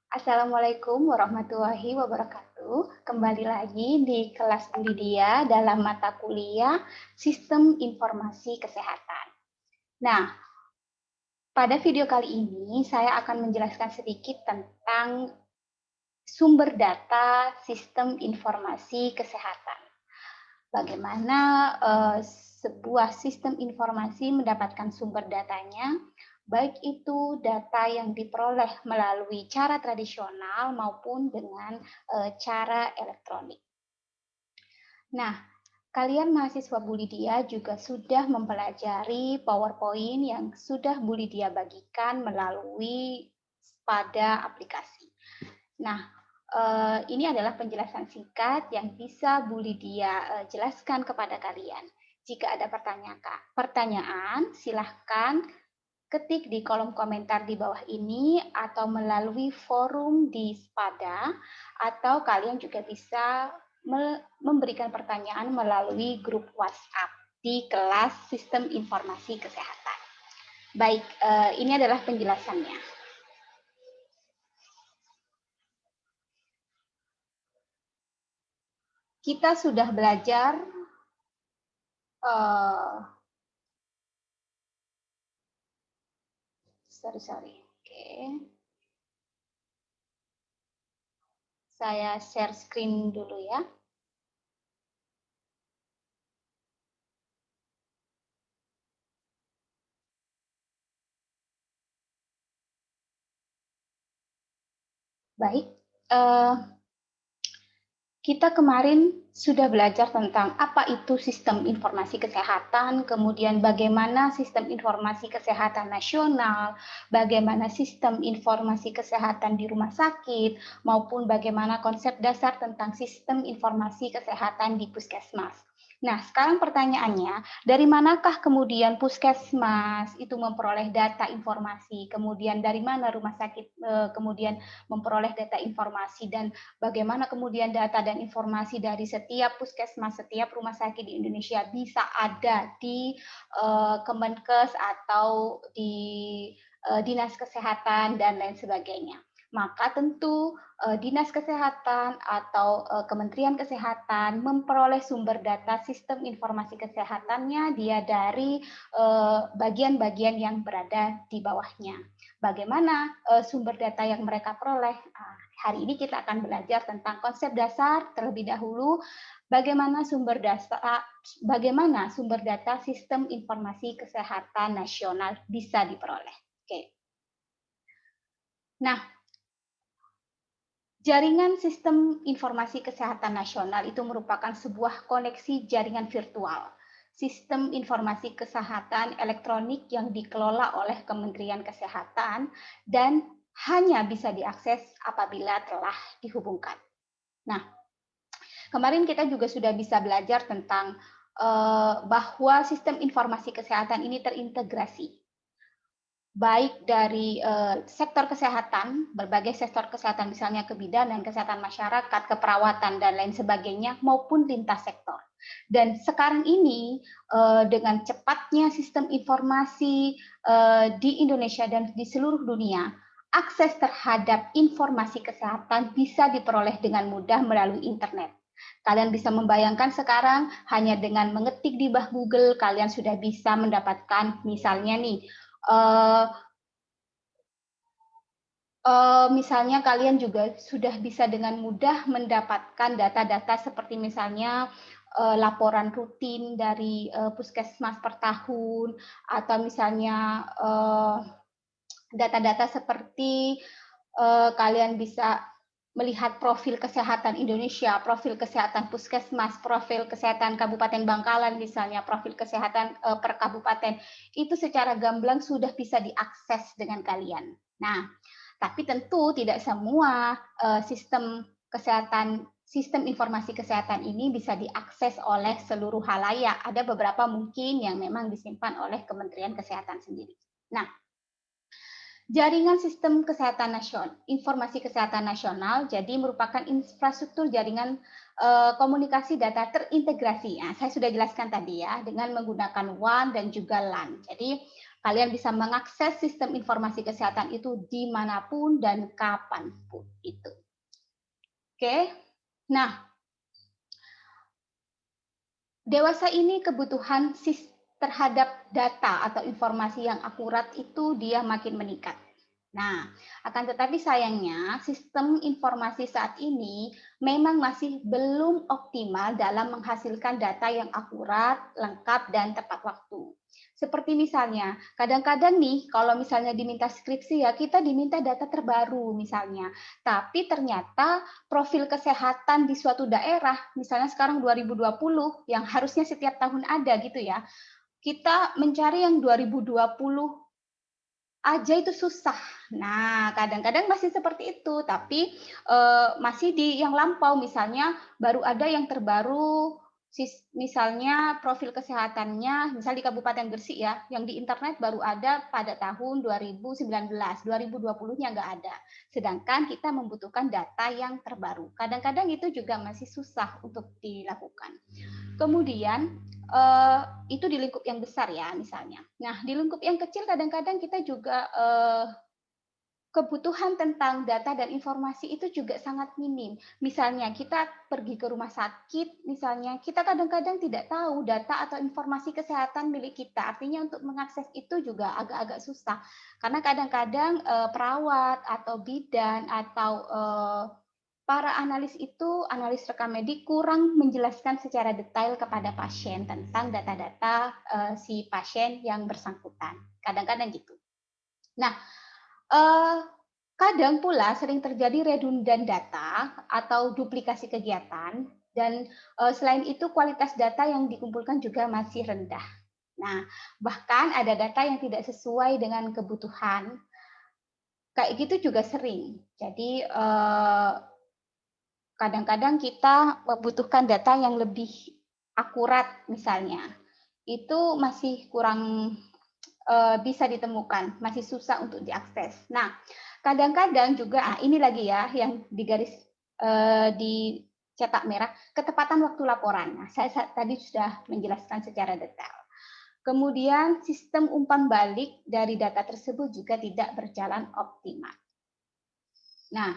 Assalamualaikum warahmatullahi wabarakatuh. Kembali lagi di kelas Bu Lydia dalam mata kuliah Sistem Informasi Kesehatan. Nah, pada video kali ini saya akan menjelaskan sedikit tentang sumber data sistem informasi kesehatan. Bagaimana sebuah sistem informasi mendapatkan sumber datanya, baik itu data yang diperoleh melalui cara tradisional maupun dengan cara elektronik. Nah, kalian mahasiswa Bu Lydia juga sudah mempelajari PowerPoint yang sudah Bu Lydia bagikan melalui pada aplikasi. Nah, ini adalah penjelasan singkat yang bisa Bu Lydia jelaskan kepada kalian. Jika ada pertanyaan, silahkan ketik di kolom komentar di bawah ini atau melalui forum di Spada, atau kalian juga bisa memberikan pertanyaan melalui grup WhatsApp di kelas Sistem Informasi Kesehatan. Baik, ini adalah penjelasannya. Kita sudah belajar Oke. Saya share screen dulu ya. Baik, kita kemarin sudah belajar tentang apa itu sistem informasi kesehatan, kemudian bagaimana sistem informasi kesehatan nasional, bagaimana sistem informasi kesehatan di rumah sakit, maupun bagaimana konsep dasar tentang sistem informasi kesehatan di puskesmas. Nah, sekarang pertanyaannya, dari manakah kemudian puskesmas itu memperoleh data informasi, kemudian dari mana rumah sakit kemudian memperoleh data informasi, dan bagaimana kemudian data dan informasi dari setiap puskesmas, setiap rumah sakit di Indonesia bisa ada di Kemenkes atau di Dinas Kesehatan dan lain sebagainya. Maka tentu Dinas Kesehatan atau Kementerian Kesehatan memperoleh sumber data sistem informasi kesehatannya dia dari bagian-bagian yang berada di bawahnya. Bagaimana sumber data yang mereka peroleh? Hari ini kita akan belajar tentang konsep dasar terlebih dahulu, bagaimana sumber data sistem informasi kesehatan nasional bisa diperoleh. Oke. Nah, jaringan sistem informasi kesehatan nasional itu merupakan sebuah koneksi jaringan virtual, sistem informasi kesehatan elektronik yang dikelola oleh Kementerian Kesehatan dan hanya bisa diakses apabila telah dihubungkan. Nah, kemarin kita juga sudah bisa belajar tentang bahwa sistem informasi kesehatan ini terintegrasi, baik dari sektor kesehatan, berbagai sektor kesehatan, misalnya kebidanan, kesehatan masyarakat, keperawatan, dan lain sebagainya, maupun lintas sektor. Dan sekarang ini dengan cepatnya sistem informasi di Indonesia dan di seluruh dunia, akses terhadap informasi kesehatan bisa diperoleh dengan mudah melalui internet. Kalian bisa membayangkan sekarang hanya dengan mengetik di bawah Google, kalian sudah bisa mendapatkan misalnya nih, misalnya kalian juga sudah bisa dengan mudah mendapatkan data-data seperti misalnya laporan rutin dari puskesmas per tahun, atau misalnya data-data seperti kalian bisa melihat profil kesehatan Indonesia, profil kesehatan puskesmas, profil kesehatan Kabupaten Bangkalan misalnya, profil kesehatan per kabupaten, itu secara gamblang sudah bisa diakses dengan kalian. Nah, tapi tentu tidak semua sistem informasi kesehatan ini bisa diakses oleh seluruh halayak. Ada beberapa mungkin yang memang disimpan oleh Kementerian Kesehatan sendiri. Nah, jaringan sistem kesehatan nasional, informasi kesehatan nasional, jadi merupakan infrastruktur jaringan komunikasi data terintegrasi. Nah, saya sudah jelaskan tadi ya, dengan menggunakan WAN dan juga LAN. Jadi Kalian bisa mengakses sistem informasi kesehatan itu dimanapun dan kapanpun itu. Oke, nah dewasa ini kebutuhan terhadap data atau informasi yang akurat itu dia makin meningkat. Nah, akan tetapi sayangnya sistem informasi saat ini memang masih belum optimal dalam menghasilkan data yang akurat, lengkap, dan tepat waktu. Seperti misalnya, kadang-kadang nih kalau misalnya diminta skripsi ya, kita diminta data terbaru misalnya. Tapi ternyata profil kesehatan di suatu daerah, misalnya sekarang 2020, yang harusnya setiap tahun ada gitu ya, kita mencari yang 2020 aja itu susah. Nah, kadang-kadang masih seperti itu, tapi masih di yang lampau, misalnya baru ada yang terbaru, misalnya profil kesehatannya, misal di Kabupaten Gresik ya, yang di internet baru ada pada tahun 2019, 2020-nya nggak ada. Sedangkan kita membutuhkan data yang terbaru. Kadang-kadang itu juga masih susah untuk dilakukan. Kemudian itu di lingkup yang besar ya misalnya. Nah, di lingkup yang kecil kadang-kadang kita juga kebutuhan tentang data dan informasi itu juga sangat minim. Misalnya kita pergi ke rumah sakit, misalnya kita kadang-kadang tidak tahu data atau informasi kesehatan milik kita. Artinya untuk mengakses itu juga agak-agak susah. Karena kadang-kadang perawat atau bidan atau para analis itu, analis rekam medik kurang menjelaskan secara detail kepada pasien tentang data-data si pasien yang bersangkutan. Kadang-kadang gitu. Nah, kadang pula sering terjadi redundan data atau duplikasi kegiatan, dan selain itu kualitas data yang dikumpulkan juga masih rendah. Nah, bahkan ada data yang tidak sesuai dengan kebutuhan. Kayak gitu juga sering. Jadi kadang-kadang kita membutuhkan data yang lebih akurat misalnya, itu masih kurang bisa ditemukan, masih susah untuk diakses. Nah, kadang-kadang juga, ini lagi ya yang digaris di cetak merah, ketepatan waktu laporan. Nah, saya tadi sudah menjelaskan secara detail. Kemudian sistem umpan balik dari data tersebut juga tidak berjalan optimal. Nah,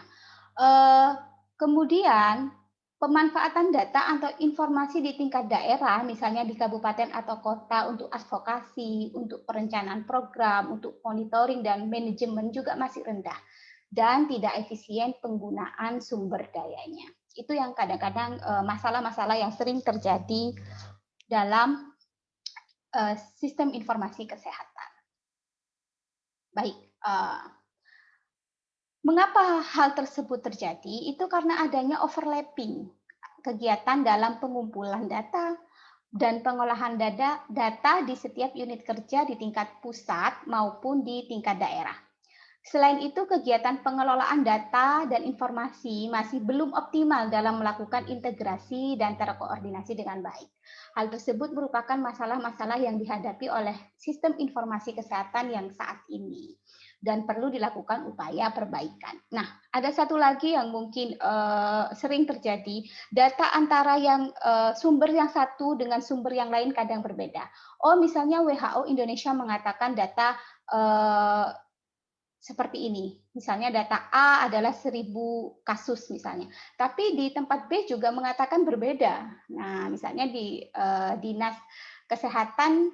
kemudian pemanfaatan data atau informasi di tingkat daerah, misalnya di kabupaten atau kota untuk advokasi, untuk perencanaan program, untuk monitoring dan manajemen juga masih rendah dan tidak efisien penggunaan sumber dayanya. Itu yang kadang-kadang masalah-masalah yang sering terjadi dalam sistem informasi kesehatan. Baik, mengapa hal tersebut terjadi? Itu karena adanya overlapping kegiatan dalam pengumpulan data dan pengolahan data di setiap unit kerja di tingkat pusat maupun di tingkat daerah. Selain itu, kegiatan pengelolaan data dan informasi masih belum optimal dalam melakukan integrasi dan terkoordinasi dengan baik. Hal tersebut merupakan masalah-masalah yang dihadapi oleh sistem informasi kesehatan yang saat ini dan perlu dilakukan upaya perbaikan. Nah, ada satu lagi yang mungkin sering terjadi, data antara yang sumber yang satu dengan sumber yang lain kadang berbeda. Oh, misalnya WHO Indonesia mengatakan data seperti ini. Misalnya data A adalah 1000 kasus misalnya. Tapi di tempat B juga mengatakan berbeda. Nah, misalnya di Dinas Kesehatan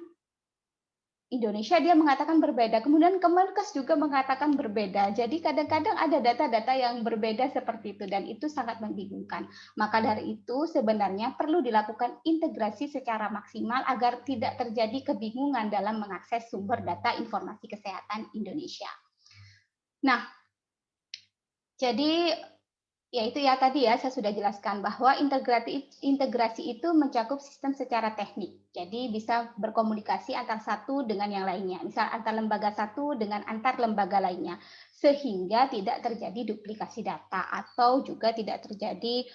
Indonesia dia mengatakan berbeda. Kemudian Kemenkes juga mengatakan berbeda. Jadi kadang-kadang ada data-data yang berbeda seperti itu dan itu sangat membingungkan. Maka dari itu sebenarnya perlu dilakukan integrasi secara maksimal agar tidak terjadi kebingungan dalam mengakses sumber data informasi kesehatan Indonesia. Nah, jadi ya itu ya tadi ya saya sudah jelaskan bahwa integrasi itu mencakup sistem secara teknik. Jadi bisa berkomunikasi antar satu dengan yang lainnya. Misal antar lembaga satu dengan antar lembaga lainnya. Sehingga tidak terjadi duplikasi data atau juga tidak terjadi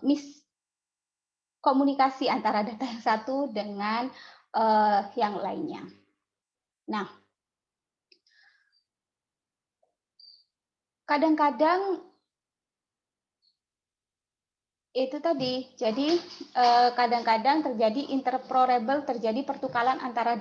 miskomunikasi antara data yang satu dengan yang lainnya. Nah, kadang-kadang itu tadi, jadi kadang-kadang terjadi interoperable, terjadi pertukaran antara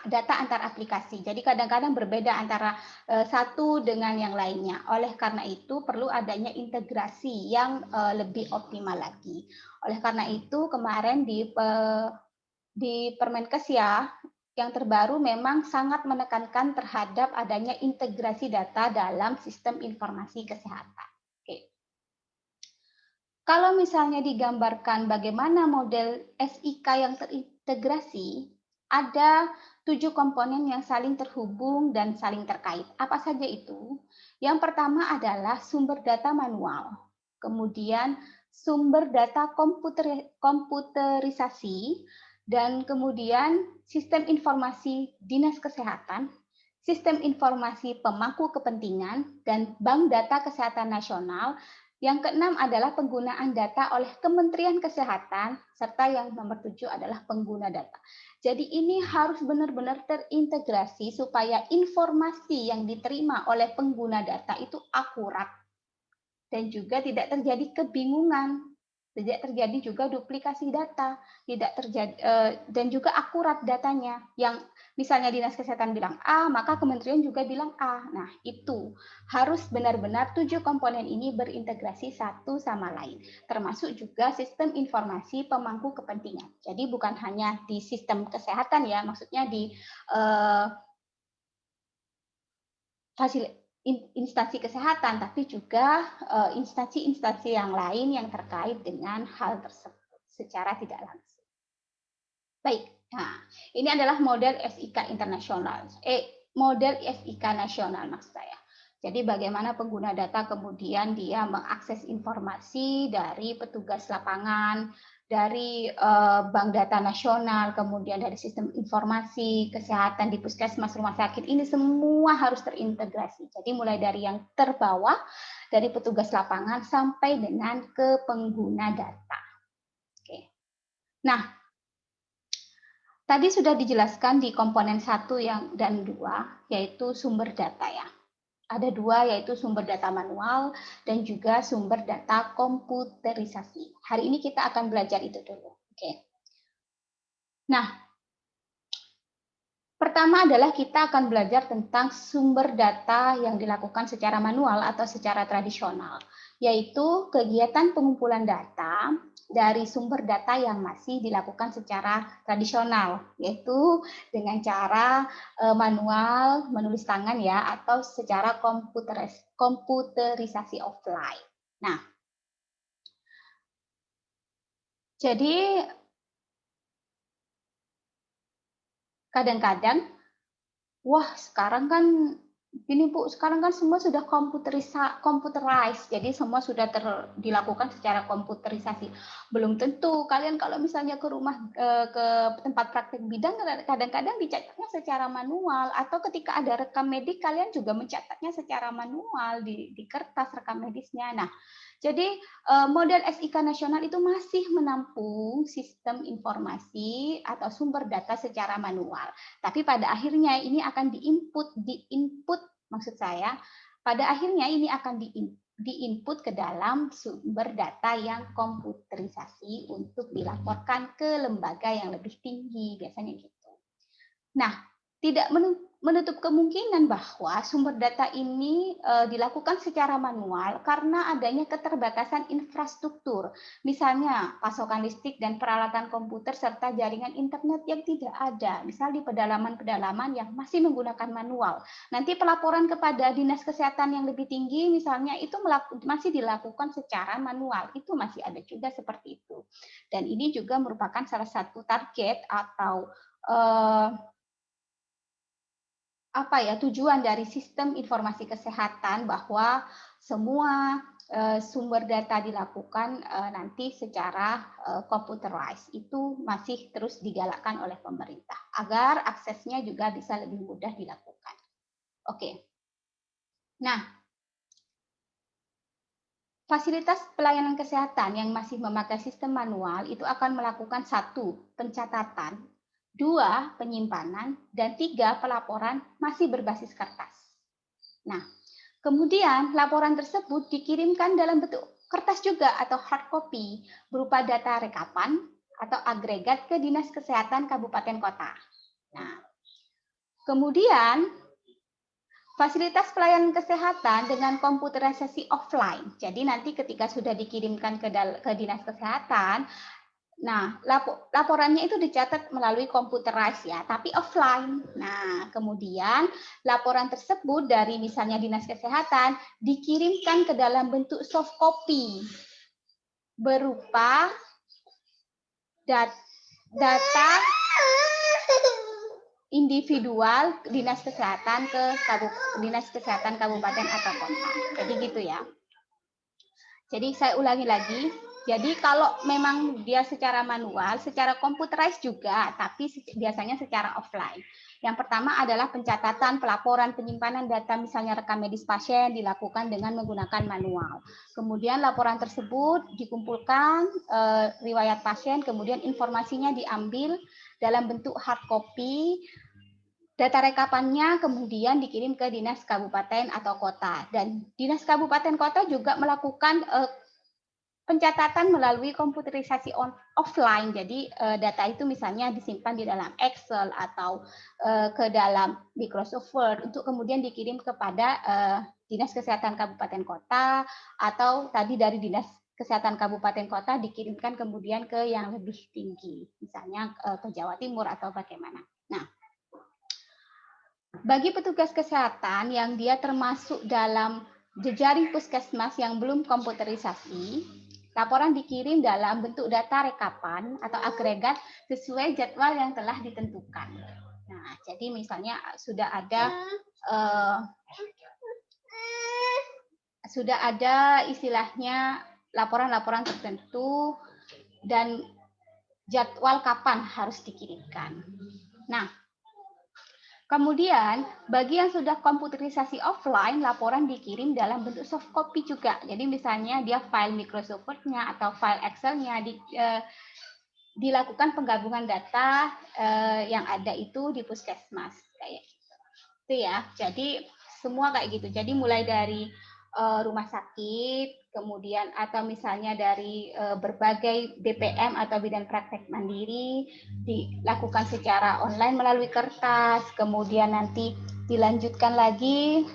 data antar aplikasi. Jadi kadang-kadang berbeda antara satu dengan yang lainnya. Oleh karena itu perlu adanya integrasi yang lebih optimal lagi. Oleh karena itu kemarin di Permenkes ya, yang terbaru memang sangat menekankan terhadap adanya integrasi data dalam sistem informasi kesehatan. Oke. Kalau misalnya digambarkan bagaimana model SIK yang terintegrasi, ada 7 komponen yang saling terhubung dan saling terkait. Apa saja itu? Yang pertama adalah sumber data manual, kemudian sumber data komputerisasi, dan kemudian sistem informasi dinas kesehatan, sistem informasi pemangku kepentingan, dan bank data kesehatan nasional. Yang keenam adalah penggunaan data oleh Kementerian Kesehatan, serta yang nomor 7 adalah pengguna data. Jadi ini harus benar-benar terintegrasi supaya informasi yang diterima oleh pengguna data itu akurat dan juga tidak terjadi kebingungan, tidak terjadi juga duplikasi data, tidak terjadi dan juga akurat datanya. Yang misalnya Dinas Kesehatan bilang A, maka kementerian juga bilang A. Nah, itu harus benar-benar 7 komponen ini berintegrasi satu sama lain, termasuk juga sistem informasi pemangku kepentingan. Jadi bukan hanya di sistem kesehatan ya, maksudnya di instansi kesehatan, tapi juga instansi-instansi yang lain yang terkait dengan hal tersebut secara tidak langsung. Baik, nah ini adalah model SIK internasional, model SIK nasional maksud saya. Jadi bagaimana pengguna data kemudian dia mengakses informasi dari petugas lapangan, dari bank data nasional, kemudian dari sistem informasi kesehatan di puskesmas, rumah sakit, ini semua harus terintegrasi. Jadi mulai dari yang terbawah, dari petugas lapangan sampai dengan ke pengguna data. Oke. Nah, tadi sudah dijelaskan di komponen 1 dan 2, yaitu sumber data ya. Ada 2, yaitu sumber data manual dan juga sumber data komputerisasi. Hari ini kita akan belajar itu dulu. Oke. Nah, pertama adalah kita akan belajar tentang sumber data yang dilakukan secara manual atau secara tradisional, yaitu kegiatan pengumpulan data dari sumber data yang masih dilakukan secara tradisional, yaitu dengan cara manual, menulis tangan ya, atau secara komputerisasi offline. Nah, jadi kadang-kadang, wah sekarang kan ini Bu, sekarang kan semua sudah computerized, jadi semua sudah dilakukan secara komputerisasi. Belum tentu kalian kalau misalnya ke rumah ke tempat praktek bidang kadang-kadang dicatatnya secara manual, atau ketika ada rekam medik kalian juga mencatatnya secara manual di kertas rekam medisnya. Nah, jadi model SIK nasional itu masih menampung sistem informasi atau sumber data secara manual. Tapi pada akhirnya ini akan diinput maksud saya, pada akhirnya ini akan diinput ke dalam sumber data yang komputerisasi untuk dilaporkan ke lembaga yang lebih tinggi, biasanya gitu. Nah, tidak menutup kemungkinan bahwa sumber data ini dilakukan secara manual karena adanya keterbatasan infrastruktur, misalnya pasokan listrik dan peralatan komputer serta jaringan internet yang tidak ada, misal di pedalaman-pedalaman yang masih menggunakan manual. Nanti pelaporan kepada dinas kesehatan yang lebih tinggi misalnya itu masih dilakukan secara manual, itu masih ada juga seperti itu. Dan ini juga merupakan salah satu target atau tujuan dari sistem informasi kesehatan, bahwa semua sumber data dilakukan nanti secara computerized. Itu masih terus digalakkan oleh pemerintah agar aksesnya juga bisa lebih mudah dilakukan. Oke. Nah, fasilitas pelayanan kesehatan yang masih memakai sistem manual itu akan melakukan 1, pencatatan, 2, penyimpanan, dan 3, pelaporan masih berbasis kertas. Nah, kemudian laporan tersebut dikirimkan dalam bentuk kertas juga atau hard copy berupa data rekapan atau agregat ke Dinas Kesehatan Kabupaten Kota. Nah, Kemudian fasilitas pelayanan kesehatan dengan komputerisasi offline. Jadi nanti ketika sudah dikirimkan ke dinas kesehatan, nah laporannya itu dicatat melalui komputerized ya, tapi offline. Nah kemudian laporan tersebut dari misalnya dinas kesehatan dikirimkan ke dalam bentuk soft copy berupa data individual dinas kesehatan ke dinas kesehatan kabupaten atau kota. Jadi gitu ya. Jadi saya ulangi lagi. Jadi kalau memang dia secara manual, secara computerized juga, tapi biasanya secara offline. Yang pertama adalah pencatatan, pelaporan, penyimpanan data misalnya rekam medis pasien dilakukan dengan menggunakan manual. Kemudian laporan tersebut dikumpulkan riwayat pasien, kemudian informasinya diambil dalam bentuk hard copy. Data rekapannya kemudian dikirim ke dinas kabupaten atau kota. Dan dinas kabupaten kota juga melakukan pencatatan melalui komputerisasi offline. Jadi data itu misalnya disimpan di dalam Excel atau ke dalam Microsoft Word untuk kemudian dikirim kepada dinas kesehatan kabupaten kota, atau tadi dari dinas kesehatan kabupaten kota dikirimkan kemudian ke yang lebih tinggi, misalnya ke Jawa Timur atau bagaimana. Nah, bagi petugas kesehatan yang dia termasuk dalam jejaring puskesmas yang belum komputerisasi, laporan dikirim dalam bentuk data rekapan atau agregat sesuai jadwal yang telah ditentukan. Nah, jadi misalnya sudah ada istilahnya laporan-laporan tertentu dan jadwal kapan harus dikirimkan. Nah, kemudian, bagi yang sudah komputerisasi offline, laporan dikirim dalam bentuk soft copy juga. Jadi misalnya dia file Microsoft Word-nya atau file Excel-nya dilakukan penggabungan data yang ada itu di puskesmas kayak gitu. Itu ya. Jadi semua kayak gitu. Jadi mulai dari rumah sakit, kemudian atau misalnya dari berbagai BPM atau bidan praktek mandiri dilakukan secara online melalui kertas, kemudian nanti dilanjutkan lagi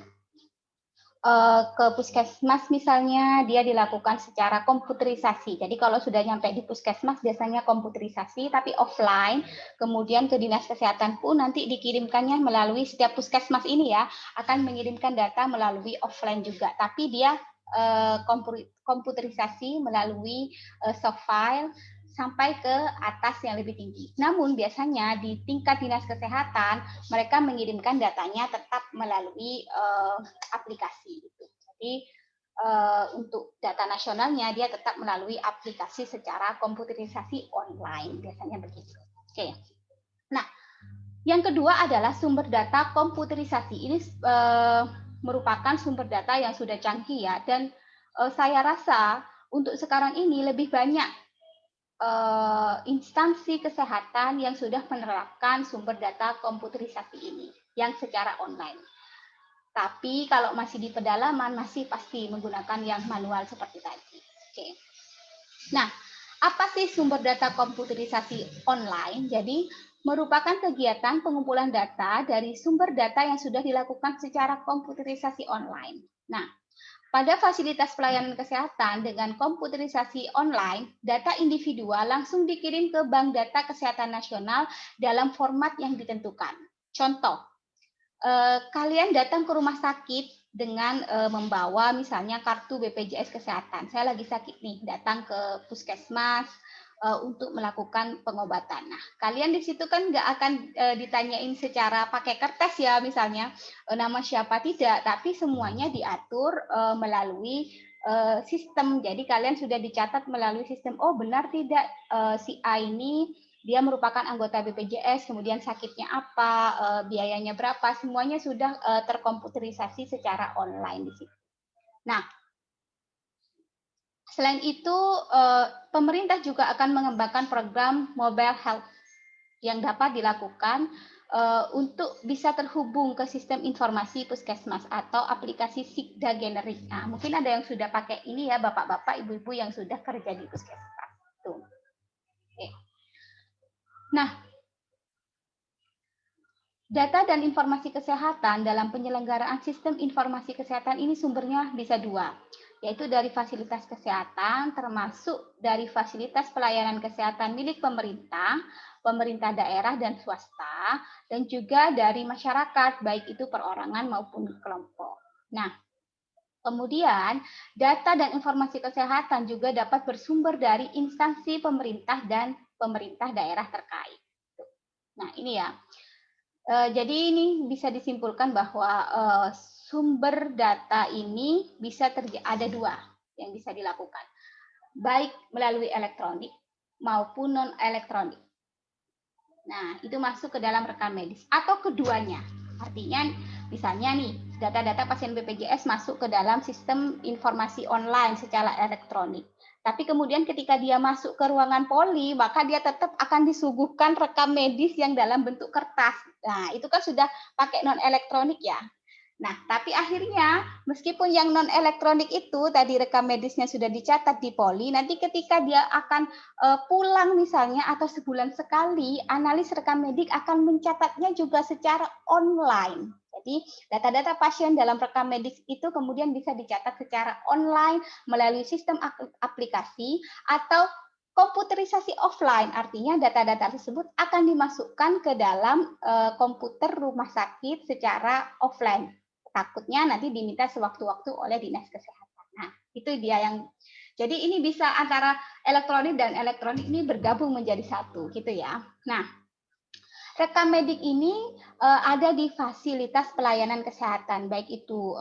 ke puskesmas misalnya dia dilakukan secara komputerisasi. Jadi kalau sudah nyampe di puskesmas biasanya komputerisasi tapi offline, kemudian ke dinas kesehatan pun nanti dikirimkannya melalui setiap puskesmas ini ya akan mengirimkan data melalui offline juga, tapi dia komputerisasi melalui soft file sampai ke atas yang lebih tinggi. Namun biasanya di tingkat dinas kesehatan mereka mengirimkan datanya tetap melalui aplikasi. Jadi untuk data nasionalnya dia tetap melalui aplikasi secara komputerisasi online, biasanya begitu. Oke. Nah, yang kedua adalah sumber data komputerisasi. Ini merupakan sumber data yang sudah canggih ya, dan saya rasa untuk sekarang ini lebih banyak instansi kesehatan yang sudah menerapkan sumber data komputerisasi ini yang secara online. Tapi kalau masih di pedalaman masih pasti menggunakan yang manual seperti tadi. Oke. Nah, apa sih sumber data komputerisasi online? Jadi merupakan kegiatan pengumpulan data dari sumber data yang sudah dilakukan secara komputerisasi online. Nah, pada fasilitas pelayanan kesehatan dengan komputerisasi online, data individual langsung dikirim ke Bank Data Kesehatan Nasional dalam format yang ditentukan. Contoh, kalian datang ke rumah sakit dengan membawa misalnya kartu BPJS Kesehatan. Saya lagi sakit nih, datang ke puskesmas untuk melakukan pengobatan. Nah, kalian di situ kan nggak akan ditanyain secara pakai kertas ya, misalnya nama siapa tidak, tapi semuanya diatur melalui sistem. Jadi kalian sudah dicatat melalui sistem. Oh benar tidak si A ini dia merupakan anggota BPJS, kemudian sakitnya apa, biayanya berapa, semuanya sudah terkomputerisasi secara online di situ. Nah, selain itu, pemerintah juga akan mengembangkan program mobile health yang dapat dilakukan untuk bisa terhubung ke sistem informasi puskesmas atau aplikasi Sikda generik. Nah, mungkin ada yang sudah pakai ini ya, bapak-bapak, ibu-ibu yang sudah kerja di puskesmas. Tuh. Oke. Nah, Data dan informasi kesehatan dalam penyelenggaraan sistem informasi kesehatan ini sumbernya bisa dua, yaitu dari fasilitas kesehatan, termasuk dari fasilitas pelayanan kesehatan milik pemerintah, pemerintah daerah dan swasta, dan juga dari masyarakat, baik itu perorangan maupun kelompok. Nah, kemudian data dan informasi kesehatan juga dapat bersumber dari instansi pemerintah dan pemerintah daerah terkait. Nah, ini ya. Jadi ini bisa disimpulkan bahwa sumber data ini bisa ada dua yang bisa dilakukan, baik melalui elektronik maupun non elektronik. Nah, itu masuk ke dalam rekam medis atau keduanya. Artinya, misalnya nih, data-data pasien BPJS masuk ke dalam sistem informasi online secara elektronik. Tapi kemudian ketika dia masuk ke ruangan poli, maka dia tetap akan disuguhkan rekam medis yang dalam bentuk kertas. Nah, itu kan sudah pakai non elektronik ya. Nah, tapi akhirnya meskipun yang non elektronik itu tadi rekam medisnya sudah dicatat di poli, nanti ketika dia akan pulang misalnya atau sebulan sekali, analis rekam medik akan mencatatnya juga secara online. Jadi data-data pasien dalam rekam medik itu kemudian bisa dicatat secara online melalui sistem aplikasi atau komputerisasi offline, artinya data-data tersebut akan dimasukkan ke dalam komputer rumah sakit secara offline. Takutnya nanti diminta sewaktu-waktu oleh dinas kesehatan. Nah, itu dia yang jadi ini bisa antara elektronik dan elektronik ini bergabung menjadi satu gitu ya. Nah, rekam medik ini ada di fasilitas pelayanan kesehatan, baik itu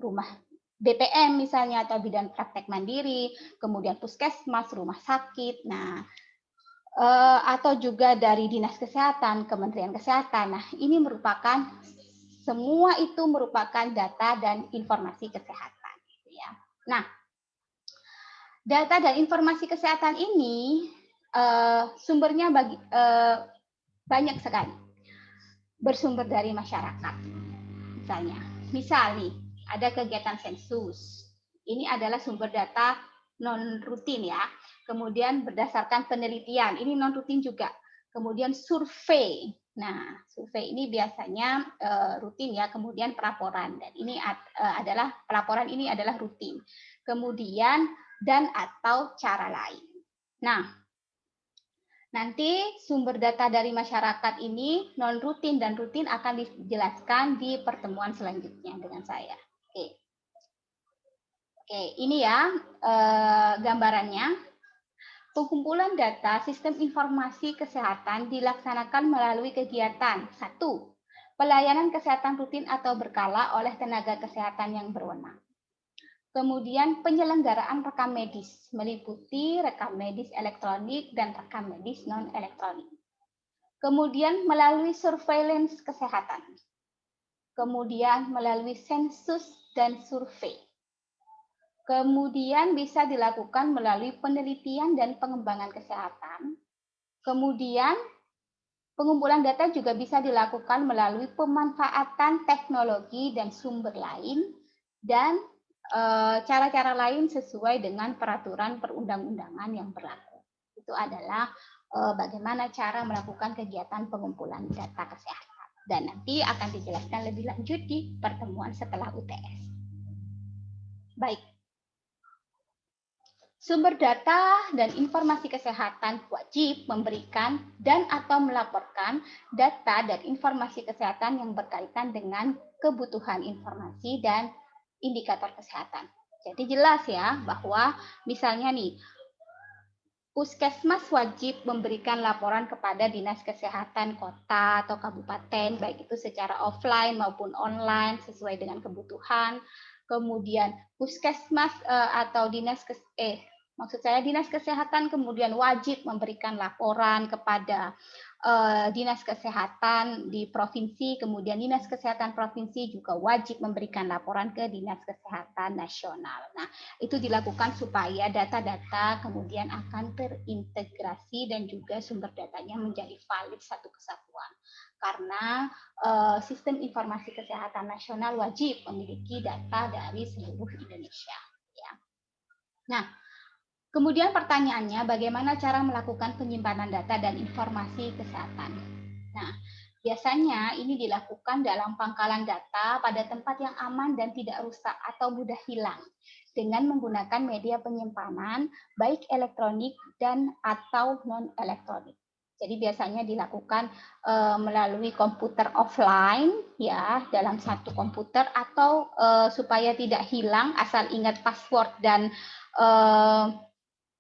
rumah BPM misalnya atau bidan praktek mandiri, kemudian puskesmas, rumah sakit. Nah, atau juga dari dinas kesehatan, Kementerian Kesehatan. Nah, ini merupakan semua itu merupakan data dan informasi kesehatan. Gitu ya. Nah, data dan informasi kesehatan ini sumbernya banyak sekali. Bersumber dari masyarakat. Misal nih, ada kegiatan sensus. Ini adalah sumber data non rutin ya. Kemudian berdasarkan penelitian, ini non rutin juga. Kemudian survei. Nah, survei ini biasanya rutin ya, kemudian pelaporan dan ini adalah pelaporan ini adalah rutin. Kemudian dan atau cara lain. Nah, nanti sumber data dari masyarakat ini non rutin dan rutin akan dijelaskan di pertemuan selanjutnya dengan saya. Oke, ini ya gambarannya. Pengumpulan data sistem informasi kesehatan dilaksanakan melalui kegiatan 1. Pelayanan kesehatan rutin atau berkala oleh tenaga kesehatan yang berwenang. Kemudian penyelenggaraan rekam medis, meliputi rekam medis elektronik dan rekam medis non-elektronik. Kemudian melalui surveillance kesehatan. Kemudian melalui sensus dan survei. Kemudian bisa dilakukan melalui penelitian dan pengembangan kesehatan. Kemudian pengumpulan data juga bisa dilakukan melalui pemanfaatan teknologi dan sumber lain dan cara-cara lain sesuai dengan peraturan perundang-undangan yang berlaku. Itu adalah bagaimana cara melakukan kegiatan pengumpulan data kesehatan. Dan nanti akan dijelaskan lebih lanjut di pertemuan setelah UTS. Baik. Sumber data dan informasi kesehatan wajib memberikan dan atau melaporkan data dan informasi kesehatan yang berkaitan dengan kebutuhan informasi dan indikator kesehatan. Jadi jelas ya bahwa misalnya nih, Puskesmas wajib memberikan laporan kepada Dinas Kesehatan Kota atau Kabupaten, baik itu secara offline maupun online sesuai dengan kebutuhan. Kemudian Puskesmas atau Dinas Kesehatan kemudian wajib memberikan laporan kepada Dinas Kesehatan di provinsi, kemudian Dinas Kesehatan Provinsi juga wajib memberikan laporan ke Dinas Kesehatan Nasional. Nah, itu dilakukan supaya data-data kemudian akan terintegrasi dan juga sumber datanya menjadi valid satu kesatuan. Karena sistem informasi kesehatan nasional wajib memiliki data dari seluruh Indonesia. Ya. Nah, kemudian pertanyaannya, bagaimana cara melakukan penyimpanan data dan informasi kesehatan? Nah, Biasanya ini dilakukan dalam pangkalan data pada tempat yang aman dan tidak rusak atau mudah hilang dengan menggunakan media penyimpanan baik elektronik dan atau non elektronik. Jadi biasanya dilakukan melalui komputer offline ya dalam satu komputer atau supaya tidak hilang asal ingat password dan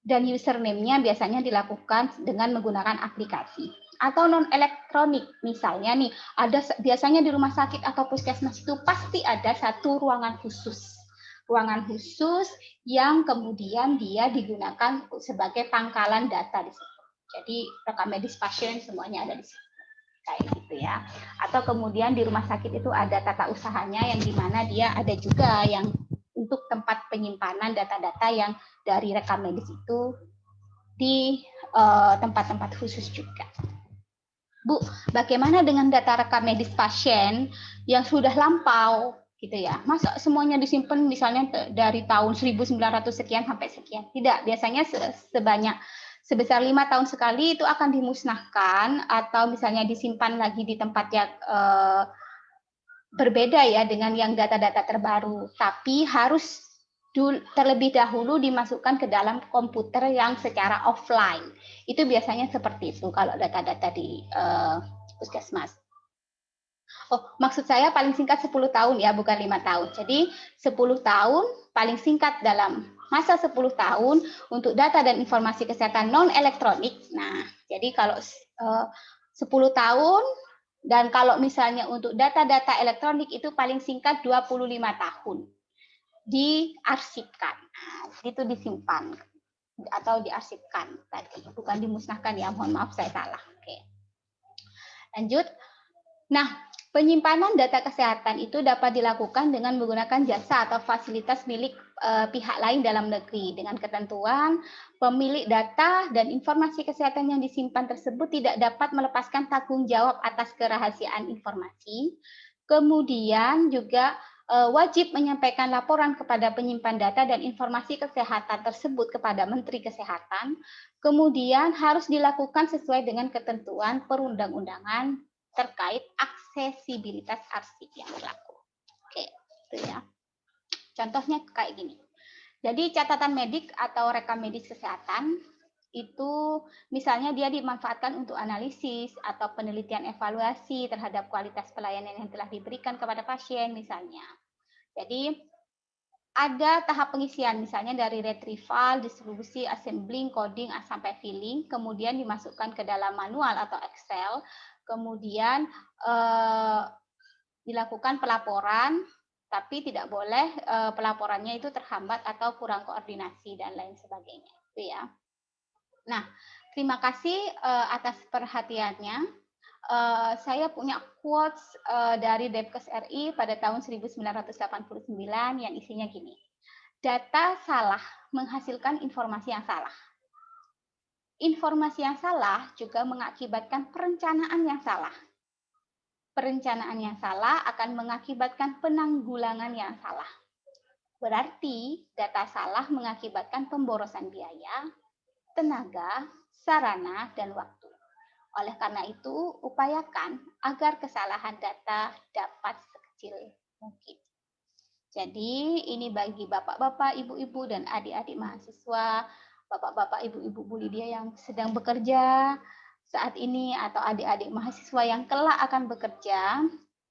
username-nya biasanya dilakukan dengan menggunakan aplikasi atau non elektronik. Misalnya nih, ada biasanya di rumah sakit atau puskesmas itu pasti ada satu ruangan khusus. Ruangan khusus yang kemudian dia digunakan sebagai pangkalan data di situ. Jadi rekam medis pasien semuanya ada di situ. Kayak gitu ya. Atau kemudian di rumah sakit itu ada tata usahanya yang dimana dia ada juga yang untuk tempat penyimpanan data-data yang dari rekam medis itu di tempat-tempat khusus juga. Bu, bagaimana dengan data rekam medis pasien yang sudah lampau gitu ya? Masa semuanya disimpan misalnya dari tahun 1900 sekian sampai sekian? Tidak, biasanya sebesar 5 tahun sekali itu akan dimusnahkan atau misalnya disimpan lagi di tempat yang berbeda ya dengan yang data-data terbaru. Tapi harus terlebih dahulu dimasukkan ke dalam komputer yang secara offline. Itu biasanya seperti itu kalau data-data di puskesmas. Oh, maksud saya paling singkat 10 tahun ya, bukan 5 tahun. Jadi 10 tahun paling singkat dalam masa 10 tahun untuk data dan informasi kesehatan non elektronik. Nah, jadi kalau 10 tahun dan kalau misalnya untuk data-data elektronik itu paling singkat 25 tahun. Diarsipkan. Nah, itu disimpan atau diarsipkan tadi, bukan dimusnahkan ya. Mohon maaf saya salah. Oke. Lanjut. Nah, penyimpanan data kesehatan itu dapat dilakukan dengan menggunakan jasa atau fasilitas milik pihak lain dalam negeri dengan ketentuan pemilik data dan informasi kesehatan yang disimpan tersebut tidak dapat melepaskan tanggung jawab atas kerahasiaan informasi. Kemudian juga wajib menyampaikan laporan kepada penyimpan data dan informasi kesehatan tersebut kepada Menteri Kesehatan. Kemudian harus dilakukan sesuai dengan ketentuan perundang-undangan terkait aksesibilitas arsip yang berlaku. Oke, itu ya. Contohnya kayak gini. Jadi catatan medik atau rekam medis kesehatan itu misalnya dia dimanfaatkan untuk analisis atau penelitian evaluasi terhadap kualitas pelayanan yang telah diberikan kepada pasien misalnya. Jadi ada tahap pengisian misalnya dari retrieval, distribusi, assembling, coding sampai filling, kemudian dimasukkan ke dalam manual atau Excel, kemudian dilakukan pelaporan, tapi tidak boleh pelaporannya itu terhambat atau kurang koordinasi dan lain sebagainya. Itu ya. Nah, terima kasih atas perhatiannya. Saya punya quotes dari Depkes RI pada tahun 1989 yang isinya gini. Data salah menghasilkan informasi yang salah. Informasi yang salah juga mengakibatkan perencanaan yang salah. Perencanaan yang salah akan mengakibatkan penanggulangan yang salah. Berarti data salah mengakibatkan pemborosan biaya, tenaga, sarana, dan waktu. Oleh karena itu, upayakan agar kesalahan data dapat sekecil mungkin. Jadi, ini bagi bapak-bapak, ibu-ibu, dan adik-adik mahasiswa, bapak-bapak, ibu-ibu Bu Lydia yang sedang bekerja saat ini, atau adik-adik mahasiswa yang kelak akan bekerja,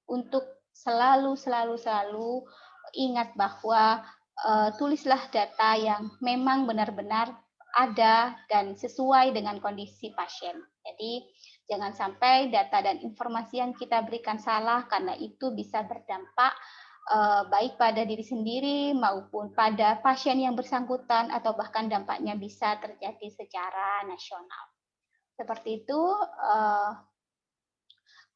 untuk selalu ingat bahwa tulislah data yang memang benar-benar ada dan sesuai dengan kondisi pasien. Jadi jangan sampai data dan informasi yang kita berikan salah karena itu bisa berdampak baik pada diri sendiri maupun pada pasien yang bersangkutan atau bahkan dampaknya bisa terjadi secara nasional. Seperti itu.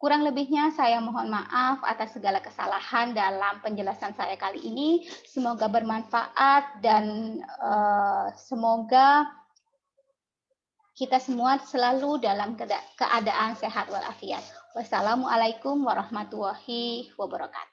Kurang lebihnya saya mohon maaf atas segala kesalahan dalam penjelasan saya kali ini. Semoga bermanfaat dan semoga kita semua selalu dalam keadaan sehat walafiat. Wassalamualaikum warahmatullahi wabarakatuh.